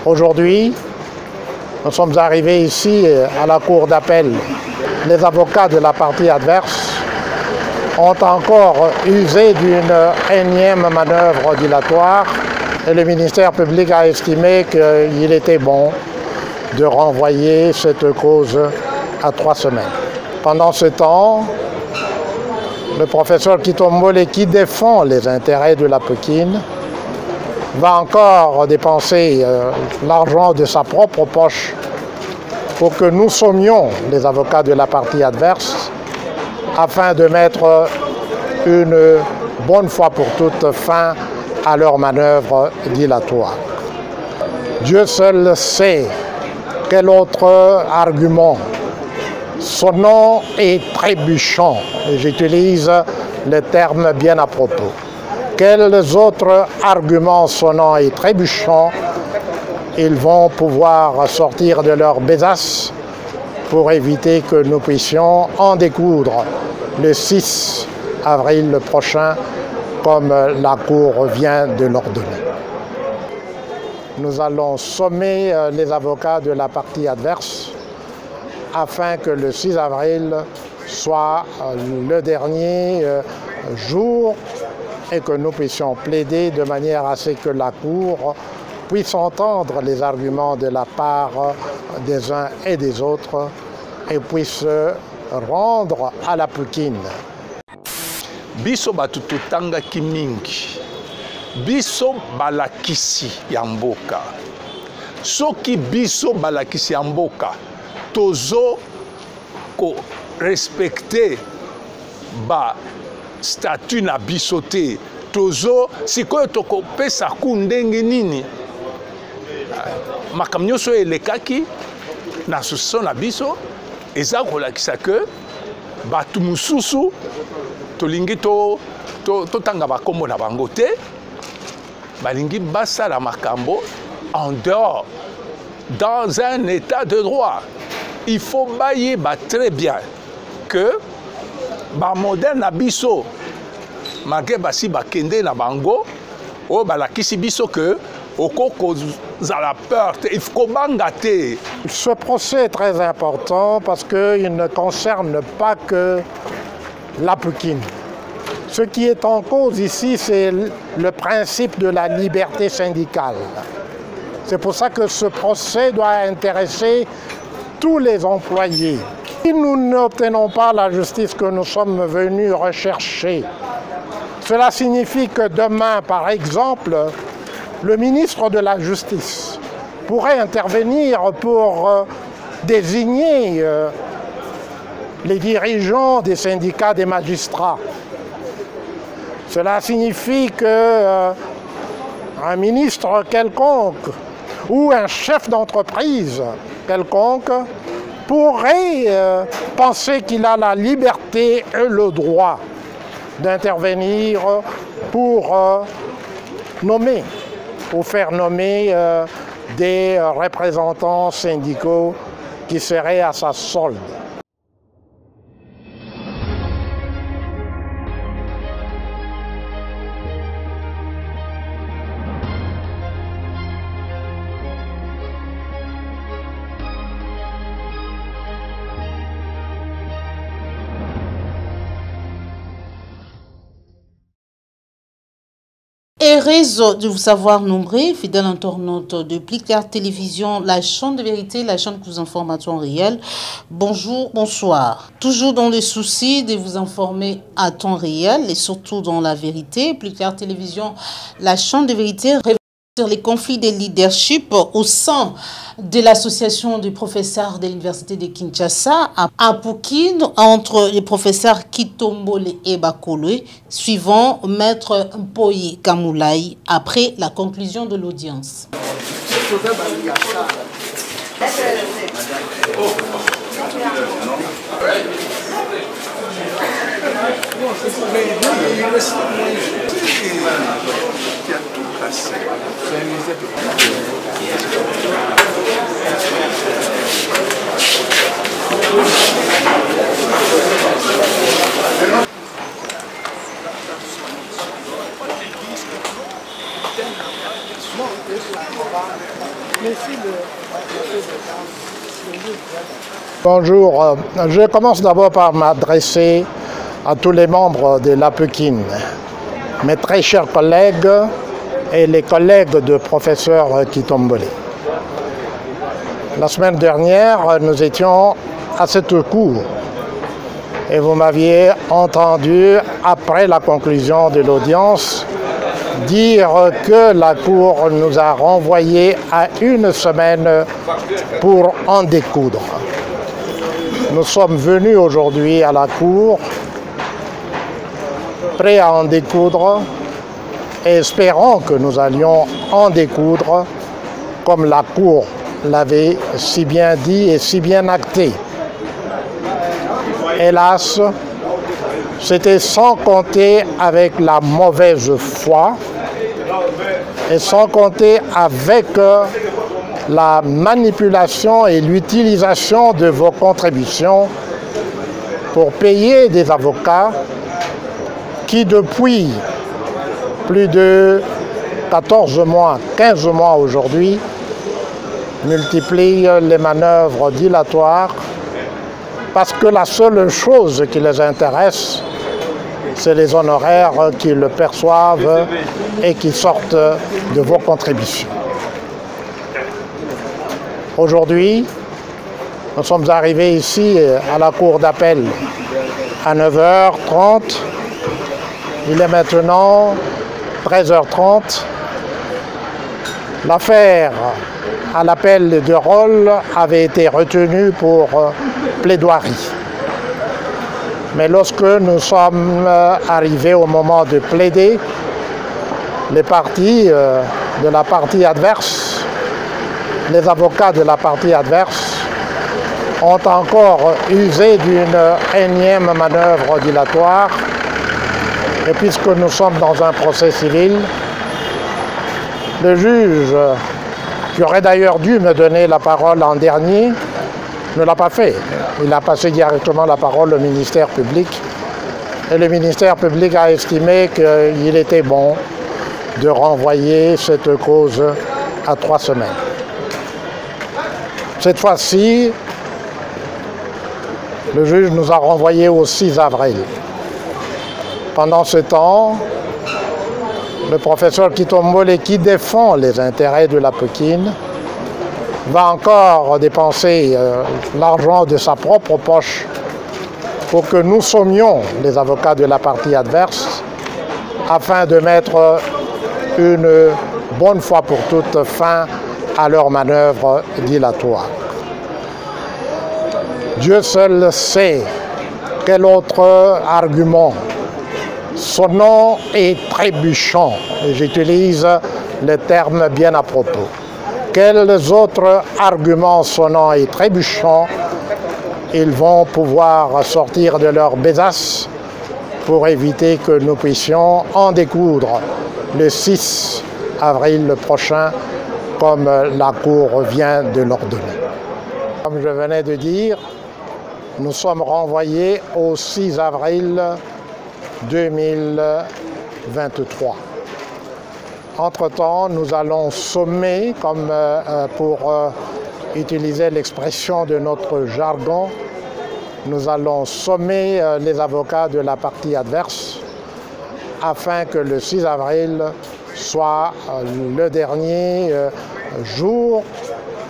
Aujourd'hui, nous sommes arrivés ici à la cour d'appel. Les avocats de la partie adverse ont encore usé d'une énième manœuvre dilatoire et le ministère public a estimé qu'il était bon de renvoyer cette cause à 3 semaines. Pendant ce temps, le professeur Kitombole, qui défend les intérêts de la Pékin, va encore dépenser l'argent de sa propre poche pour que nous sommions les avocats de la partie adverse afin de mettre une bonne fois pour toutes fin à leur manœuvre dilatoire. Dieu seul sait quel autre argument sonnant et trébuchant, et j'utilise le terme bien à propos, quels autres arguments sonnants et trébuchants ils vont pouvoir sortir de leur besace pour éviter que nous puissions en découdre le 6 avril prochain, comme la Cour vient de l'ordonner. Nous allons sommer les avocats de la partie adverse afin que le 6 avril soit le dernier jour et que nous puissions plaider de manière à ce que la Cour puisse entendre les arguments de la part des uns et des autres et puisse rendre à la Pékin. Biso batututanga kimingi, biso balakisi ya mboka. Soki biso balakisi ya mboka, tozo ko respecter ba statut na biso te. Tozo sikoyo toko pesa kundenge nini. Makambo nyonso elekaki na association na biso eza kolakisa ke bato mosusu tolingi totanga bakombo na bango te, balingi basala makambo en dehors, dans un état de droit. Il faut bayeba très bien que ba modèle na biso malgré basi bakende na bango o balakisi biso que la peur, il faut bangater. Ce procès est très important parce qu'il ne concerne pas que la Pékin. Ce qui est en cause ici, c'est le principe de la liberté syndicale. C'est pour ça que ce procès doit intéresser tous les employés. Si nous n'obtenons pas la justice que nous sommes venus rechercher, cela signifie que demain, par exemple, le ministre de la Justice pourrait intervenir pour désigner les dirigeants des syndicats des magistrats. Cela signifie qu'un ministre quelconque ou un chef d'entreprise quelconque pourrait penser qu'il a la liberté et le droit d'intervenir pour nommer, pour faire nommer des représentants syndicaux qui seraient à sa solde. Et réseau de vous savoir nombreux, fidèles internautes de Plus Clair Télévision, la chaîne de vérité, la chaîne qui vous informe à temps réel. Bonjour, bonsoir. Toujours dans le souci de vous informer à temps réel et surtout dans la vérité. Plus Clair Télévision, la chaîne de vérité sur les conflits de leadership au sein de l'association des professeurs de l'université de Kinshasa à Pékin entre les professeurs Kitombole et Bakolo, suivant Maître Mpoyi Kamulaï après la conclusion de l'audience. Bonjour, je commence d'abord par m'adresser à tous les membres de l'APEKIN, mes très chers collègues et les collègues de professeur Kitombole. La semaine dernière, nous étions à cette cour et vous m'aviez entendu, après la conclusion de l'audience, dire que la Cour nous a renvoyés à une semaine pour en découdre. Nous sommes venus aujourd'hui à la Cour, prêts à en découdre, et espérant que nous allions en découdre comme la Cour l'avait si bien dit et si bien acté. Hélas, c'était sans compter avec la mauvaise foi et sans compter avec la manipulation et l'utilisation de vos contributions pour payer des avocats qui depuis plus de 14 mois, 15 mois aujourd'hui, multiplient les manœuvres dilatoires parce que la seule chose qui les intéresse, c'est les honoraires qu'ils perçoivent et qui sortent de vos contributions. Aujourd'hui, nous sommes arrivés ici à la cour d'appel à 9h30. Il est maintenant 13h30. L'affaire à l'appel de rôle avait été retenue pour plaidoirie. Mais lorsque nous sommes arrivés au moment de plaider, les parties de la partie adverse, les avocats de la partie adverse, ont encore usé d'une énième manœuvre dilatoire. Et puisque nous sommes dans un procès civil, le juge, qui aurait d'ailleurs dû me donner la parole en dernier, ne l'a pas fait. Il a passé directement la parole au ministère public. Et le ministère public a estimé qu'il était bon de renvoyer cette cause à 3 semaines. Cette fois-ci, le juge nous a renvoyés au 6 avril. Pendant ce temps, le professeur Kitombole, qui défend les intérêts de l'APEKIN, va encore dépenser l'argent de sa propre poche pour que nous sommions les avocats de la partie adverse afin de mettre une bonne fois pour toutes fin à leur manœuvre dilatoire. Dieu seul sait quel autre argument sonnant et trébuchant, et j'utilise le terme bien à propos. Quels autres arguments sonnants et trébuchants ils vont pouvoir sortir de leur besace pour éviter que nous puissions en découdre le 6 avril prochain, comme la Cour vient de l'ordonner. Comme je venais de dire, nous sommes renvoyés au 6 avril 2023. Entre-temps, nous allons sommer, comme pour utiliser l'expression de notre jargon, nous allons sommer les avocats de la partie adverse afin que le 6 avril soit le dernier jour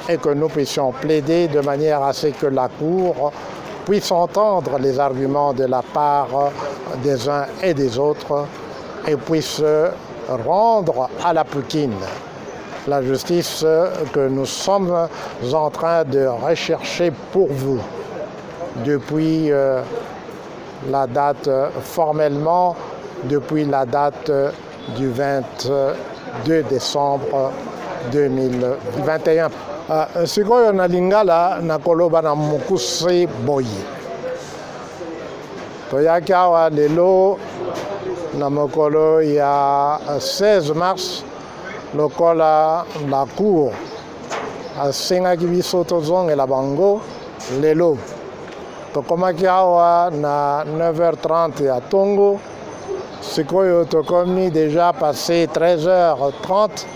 et que nous puissions plaider de manière à ce que la Cour puisse entendre les arguments de la part des uns et des autres et puisse rendre à l'APEKIN la justice que nous sommes en train de rechercher pour vous depuis la date, formellement, depuis la date du 22 décembre 2021. Sikoyo na lingala na koloba na mukuse boye. Toyaki awa lelo na mokolo ya 16 mars lokola la cour asengaki biso tozongela bango lelo. Tokomaki awa na 9h30 ya Tongo. Sikoyo tokomi déjà passé 13h30.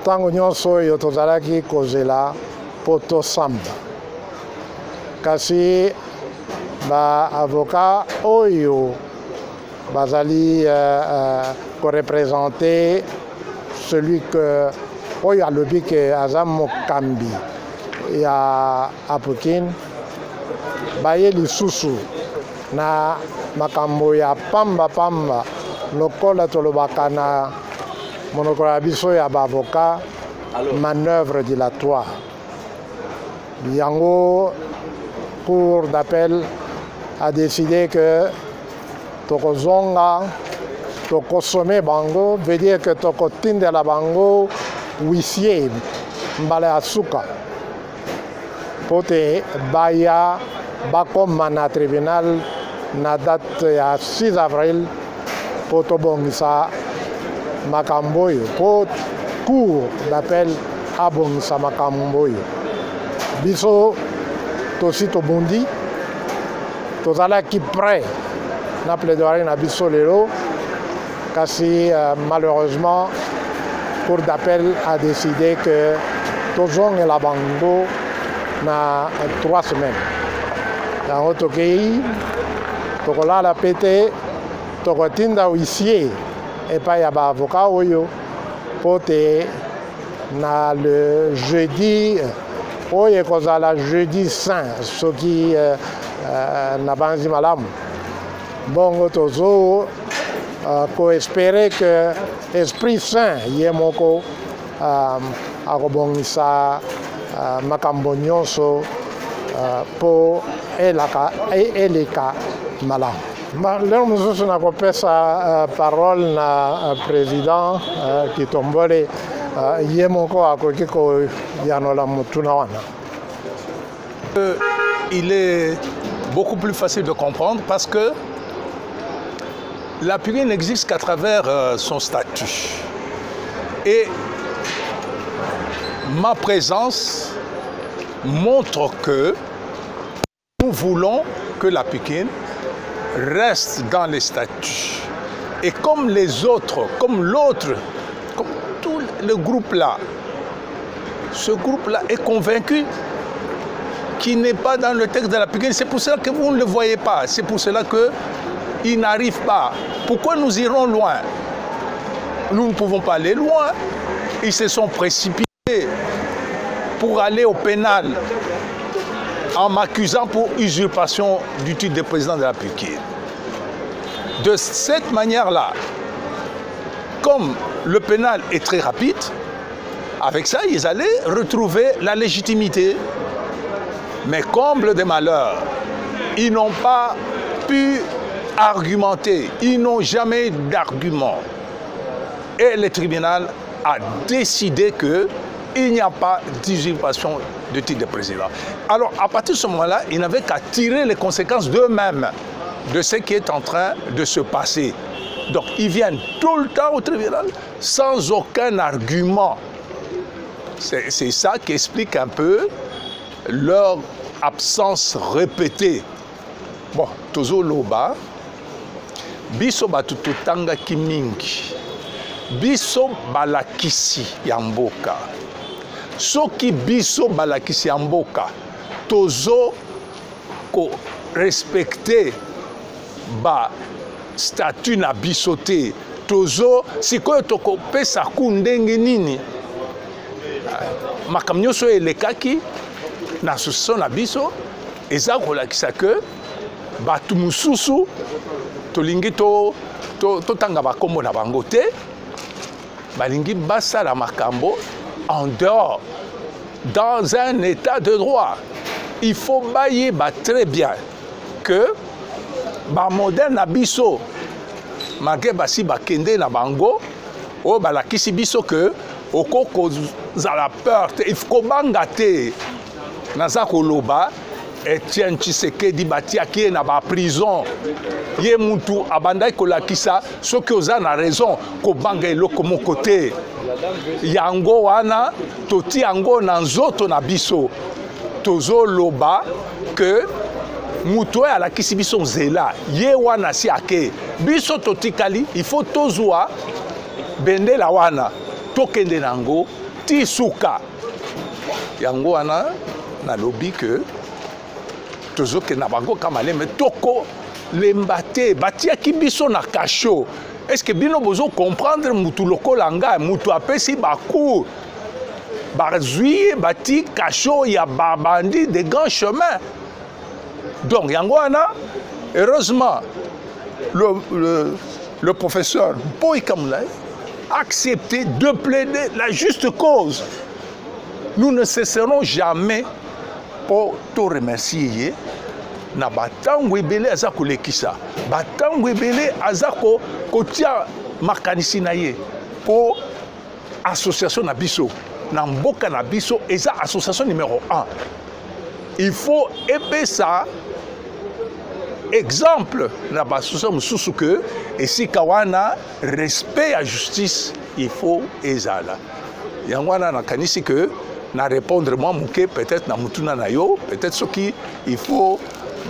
ntango nyonso oyo tozalaki kozela mpo tosamba kasi baavoka oyo bazali korepresente celui que oyo alobi ke aza mokambi ya Apukine baye lisusu na makambo ya pamba lokola tolobaka na monoko ya biso ya baavoka manœuvre dilatoire. Yango cour d'appel a décidé que tokozonga tokosome bango veut dire que tokotindela bango huissier mbala ya suka po te baya bakoma na tribunal na date ya 6 avril po tobongisa makambo oyo po cour d'appel abongisa makambo oyo biso tosi tobundi tozalaki prêt na plaidoirie na biso lelo kasi malheureusement cour d'appel a décidé que tozongela bango na 3 semaines yango tokei tokolala pete tokotinda huissier epai ya baavoka oyo po te na le jeudi oyo ekozala jeudi saint soki na banzi malamu bongo tozo koespere que esprit saint ye moko akobongisa makambo nyonso po eleka malamu. Lelo mosusu nakopesa parole na président Kitombole ye moko akoki koyanola mutuna wana. Il est beaucoup plus facile de comprendre parce que l'Apukine n'existe qu'à travers son statut. Et ma présence montre que nous voulons que l'Apukine reste dans les statuts. Et comme les autres, comme l'autre, comme tout le groupe là, ce groupe-là est convaincu qu'il n'est pas dans le texte de l'Apukine. C'est pour cela que vous ne le voyez pas. C'est pour cela qu'il n'arrive pas. Pourquoi nous irons loin? Nous ne pouvons pas aller loin. Ils se sont précipités pour aller au pénal en m'accusant pour usurpation du titre de président de l'Apukine. De cette manière-là, comme le pénal est très rapide, avec ça, ils allaient retrouver la légitimité. Mais comble des malheurs, ils n'ont pas pu argumenter, ils n'ont jamais d'argument. Et le tribunal a décidé qu'il n'y a pas d'usurpation de titre de président. Alors, à partir de ce moment-là, ils n'avaient qu'à tirer les conséquences d'eux-mêmes de ce qui est en train de se passer. Donc, ils viennent tout le temps au tribunal sans aucun argument. C'est ça qui explique un peu leur absence répétée. Bon, tozo loba, biso batututanga kimingi, biso balakisi yamboka. Soki biso balakisi yamboka, tozo ko respecter ba statut na biso te, tozo sikoyo toko pesa kundenge nini. Makambo nyonso elekaki na suso na biso eza kolakisa ke bato mosusu tolingi totanga bakombo na bango te balingi basala makambo en dehors dans un état de droit. Il faut bayeba très bien que ba modèle na biso malgré basi bakende na bango o balakisi biso que okoko zala peur te ifkobanga te naza koloba Etienne Tshisekedi batiaki ye na ba prison ye mutu abandaki kolakisa soki oza na raison kobanga eloko moko te yango wana toti yango na nzoto na biso tozoloba que mutu oyo alakisi biso nzela ye wana si ake biso totikali il faut tozwa bendela wana tokende nango ti suka yango wana nalobi que tozokende na bango kama leme toko lemba te batiaki biso na kasho. Est-ce que bino bozo comprendre mutu lokola ngai mutu apesi bacour bazwi bati kasho ya babandi de grands chemins. Donc yango wana heureusement le professeur Boy Kamulai a accepté de plaider la juste cause. Nous ne cesserons jamais pour te remercier. Na batango ebele aza kolekisa batango ebele aza kotia makanisi na ye po association na biso na mboka na biso eza association numéro 1. Il faut epesa exemple na bassociation mosusu que esika wana respect à justice il faut ezala yango wana nakanisi que na répondre moi muke peut-être na mutuna na yo peut-être ce qui il faut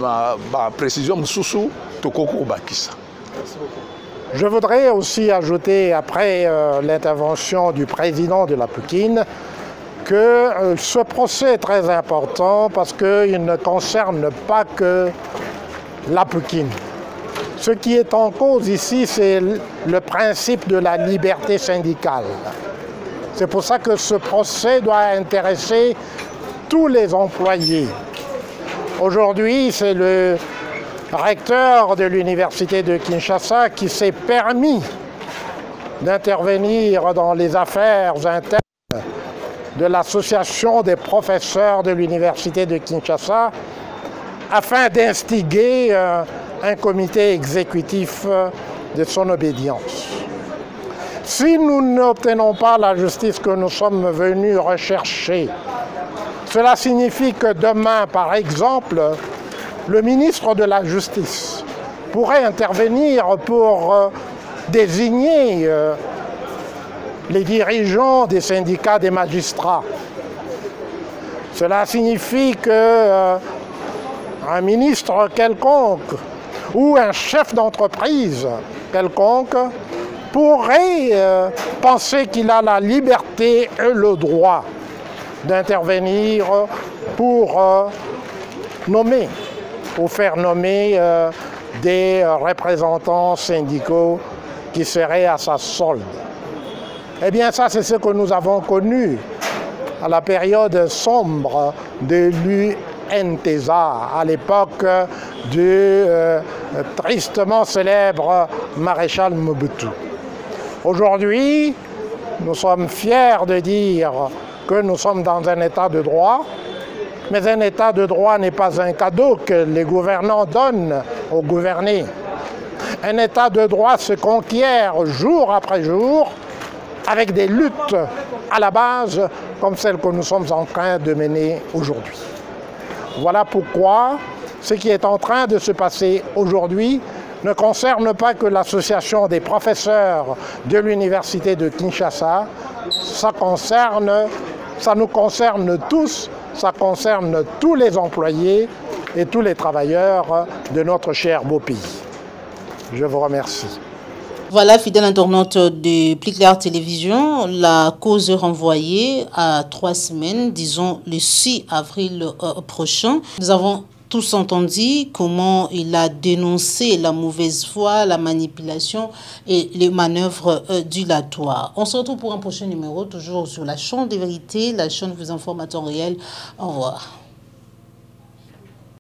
ma précision mosusu tokoko bakisa. Je voudrais aussi ajouter, après l'intervention du président de la Pukine, que ce procès est très important parce qu'il ne concerne pas que la Pukine. Ce qui est en cause ici, c'est le principe de la liberté syndicale. C'est pour ça que ce procès doit intéresser tous les employés. Aujourd'hui, c'est le recteur de l'université de Kinshasa qui s'est permis d'intervenir dans les affaires internes de l'association des professeurs de l'université de Kinshasa afin d'instiguer un comité exécutif de son obédience. Si nous n'obtenons pas la justice que nous sommes venus rechercher, cela signifie que demain, par exemple, le ministre de la Justice pourrait intervenir pour désigner les dirigeants des syndicats des magistrats. Cela signifie qu'un ministre quelconque ou un chef d'entreprise quelconque pourrait penser qu'il a la liberté et le droit d'intervenir pour nommer ou faire nommer des représentants syndicaux qui seraient à sa solde. Eh bien ça, c'est ce que nous avons connu à la période sombre de l'UNTESA, à l'époque du tristement célèbre maréchal Mobutu. Aujourd'hui, nous sommes fiers de dire que nous sommes dans un état de droit, mais un état de droit n'est pas un cadeau que les gouvernants donnent aux gouvernés. Un état de droit se conquiert jour après jour avec des luttes à la base comme celle que nous sommes en train de mener aujourd'hui. Voilà pourquoi ce qui est en train de se passer aujourd'hui ne concerne pas que l'association des professeurs de l'université de Kinshasa, ça nous concerne tous, ça concerne tous les employés et tous les travailleurs de notre cher beau pays. Je vous remercie. Voilà, fidèle internaute de Plus Clair Télévision, la cause est renvoyée à 3 semaines, disons le 6 avril prochain. Nous avons tous entendu comment il a dénoncé la mauvaise foi, la manipulation et les manœuvres dilatoires. On se retrouve pour un prochain numéro, toujours sur la chaîne de vérité, la chaîne vous informe à temps réel. Au revoir.